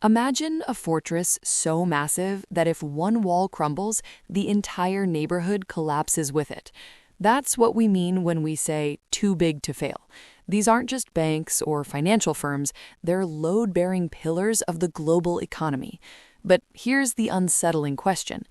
Imagine a fortress so massive that if one wall crumbles, the entire neighborhood collapses with it. That's what we mean when we say too big to fail. These aren't just banks or financial firms, they're load-bearing pillars of the global economy. But here's the unsettling question.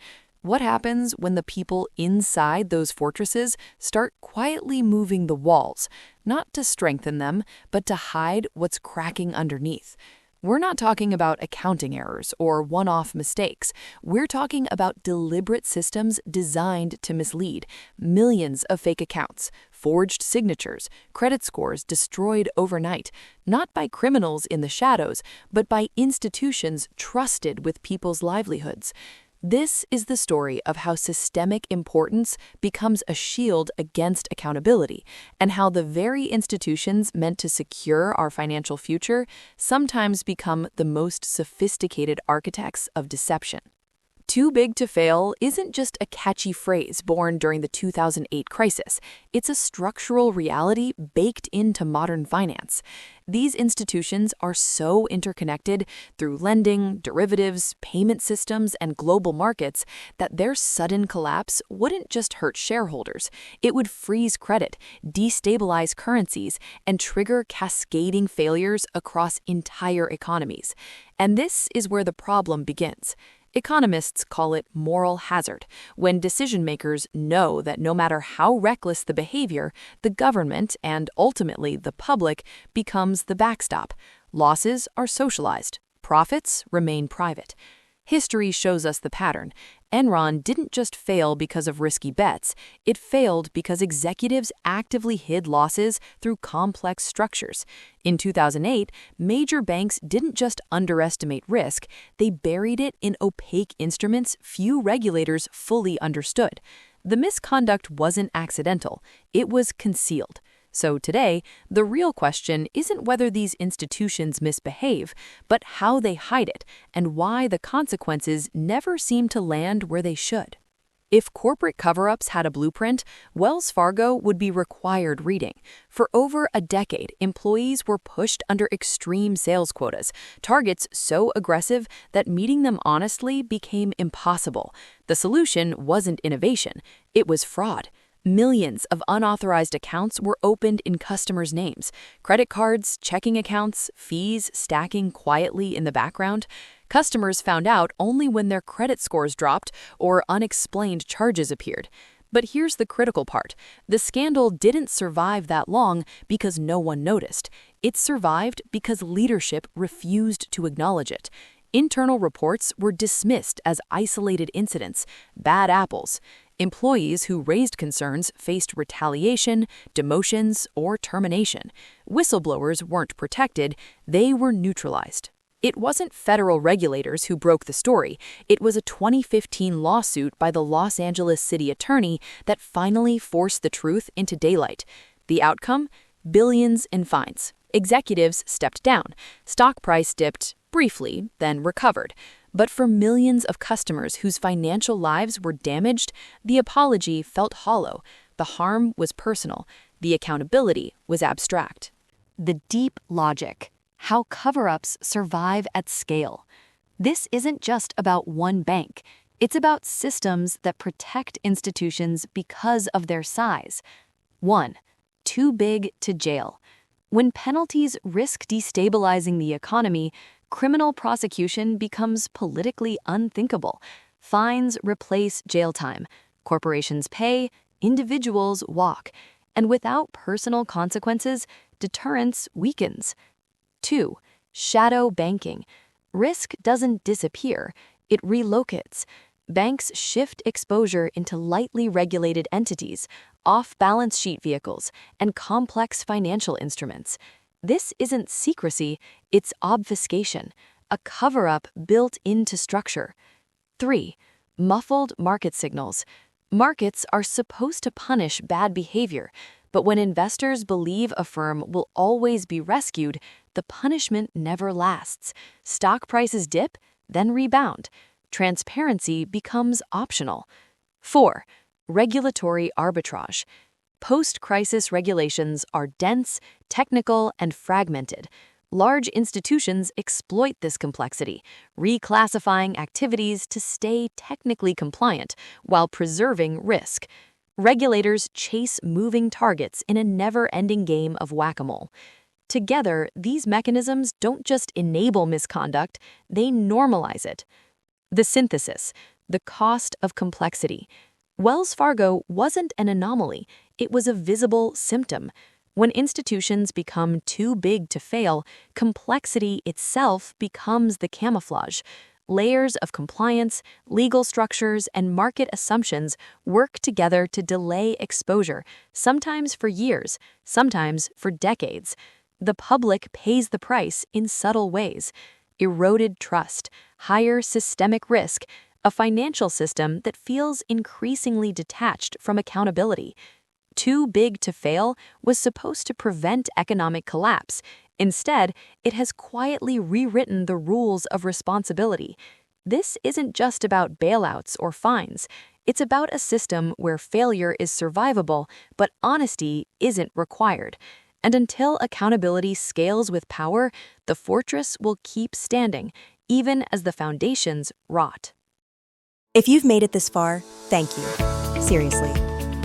What happens when the people inside those fortresses start quietly moving the walls, not to strengthen them, but to hide what's cracking underneath? We're not talking about accounting errors or one-off mistakes. We're talking about deliberate systems designed to mislead, millions of fake accounts, forged signatures, credit scores destroyed overnight, not by criminals in the shadows, but by institutions trusted with people's livelihoods. This is the story of how systemic importance becomes a shield against accountability, and how the very institutions meant to secure our financial future sometimes become the most sophisticated architects of deception. Too big to fail isn't just a catchy phrase born during the 2008 crisis. It's a structural reality baked into modern finance. These institutions are so interconnected through lending, derivatives, payment systems, and global markets that their sudden collapse wouldn't just hurt shareholders. It would freeze credit, destabilize currencies, and trigger cascading failures across entire economies. And this is where the problem begins. Economists call it moral hazard, when decision-makers know that no matter how reckless the behavior, the government and ultimately the public becomes the backstop. Losses are socialized. Profits remain private. History shows us the pattern. Enron didn't just fail because of risky bets. It failed because executives actively hid losses through complex structures. In 2008, major banks didn't just underestimate risk, they buried it in opaque instruments few regulators fully understood. The misconduct wasn't accidental, it was concealed. So today, the real question isn't whether these institutions misbehave, but how they hide it and why the consequences never seem to land where they should. If corporate cover-ups had a blueprint, Wells Fargo would be required reading. For over a decade, employees were pushed under extreme sales quotas, targets so aggressive that meeting them honestly became impossible. The solution wasn't innovation, it was fraud. Millions of unauthorized accounts were opened in customers' names. Credit cards, checking accounts, fees stacking quietly in the background. Customers found out only when their credit scores dropped or unexplained charges appeared. But here's the critical part. The scandal didn't survive that long because no one noticed. It survived because leadership refused to acknowledge it. Internal reports were dismissed as isolated incidents, bad apples. Employees who raised concerns faced retaliation, demotions, or termination. Whistleblowers weren't protected, they were neutralized. It wasn't federal regulators who broke the story. It was a 2015 lawsuit by the Los Angeles city attorney that finally forced the truth into daylight. The outcome? Billions in fines. Executives stepped down. Stock price dipped briefly, then recovered. But for millions of customers whose financial lives were damaged, the apology felt hollow. The harm was personal. The accountability was abstract. The deep logic. How cover-ups survive at scale. This isn't just about one bank. It's about systems that protect institutions because of their size. 1. Too big to jail. When penalties risk destabilizing the economy, criminal prosecution becomes politically unthinkable. Fines replace jail time. Corporations pay, individuals walk. And without personal consequences, deterrence weakens. 2. Shadow banking. Risk doesn't disappear, it relocates. Banks shift exposure into lightly regulated entities, off-balance sheet vehicles, and complex financial instruments. This isn't secrecy, it's obfuscation, a cover-up built into structure. 3. Muffled market signals. Markets are supposed to punish bad behavior, but when investors believe a firm will always be rescued, the punishment never lasts. Stock prices dip, then rebound. Transparency becomes optional. 4. Regulatory arbitrage. Post-crisis regulations are dense, technical, and fragmented. Large institutions exploit this complexity, reclassifying activities to stay technically compliant while preserving risk. Regulators chase moving targets in a never-ending game of whack-a-mole. Together, these mechanisms don't just enable misconduct, they normalize it. The synthesis, the cost of complexity. Wells Fargo wasn't an anomaly, it was a visible symptom. When institutions become too big to fail, complexity itself becomes the camouflage. Layers of compliance, legal structures, and market assumptions work together to delay exposure, sometimes for years, sometimes for decades. The public pays the price in subtle ways. Eroded trust, higher systemic risk, a financial system that feels increasingly detached from accountability. Too big to fail was supposed to prevent economic collapse. Instead, it has quietly rewritten the rules of responsibility. This isn't just about bailouts or fines. It's about a system where failure is survivable, but honesty isn't required. And until accountability scales with power, the fortress will keep standing, even as the foundations rot. If you've made it this far, thank you. Seriously.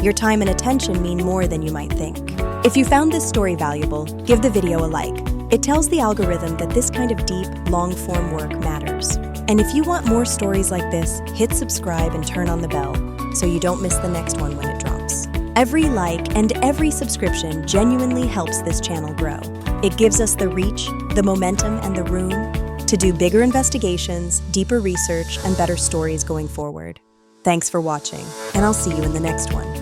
Your time and attention mean more than you might think. If you found this story valuable, give the video a like. It tells the algorithm that this kind of deep, long-form work matters. And if you want more stories like this, hit subscribe and turn on the bell so you don't miss the next one when it drops. Every like and every subscription genuinely helps this channel grow. It gives us the reach, the momentum, and the room to do bigger investigations, deeper research, and better stories going forward. Thanks for watching, and I'll see you in the next one.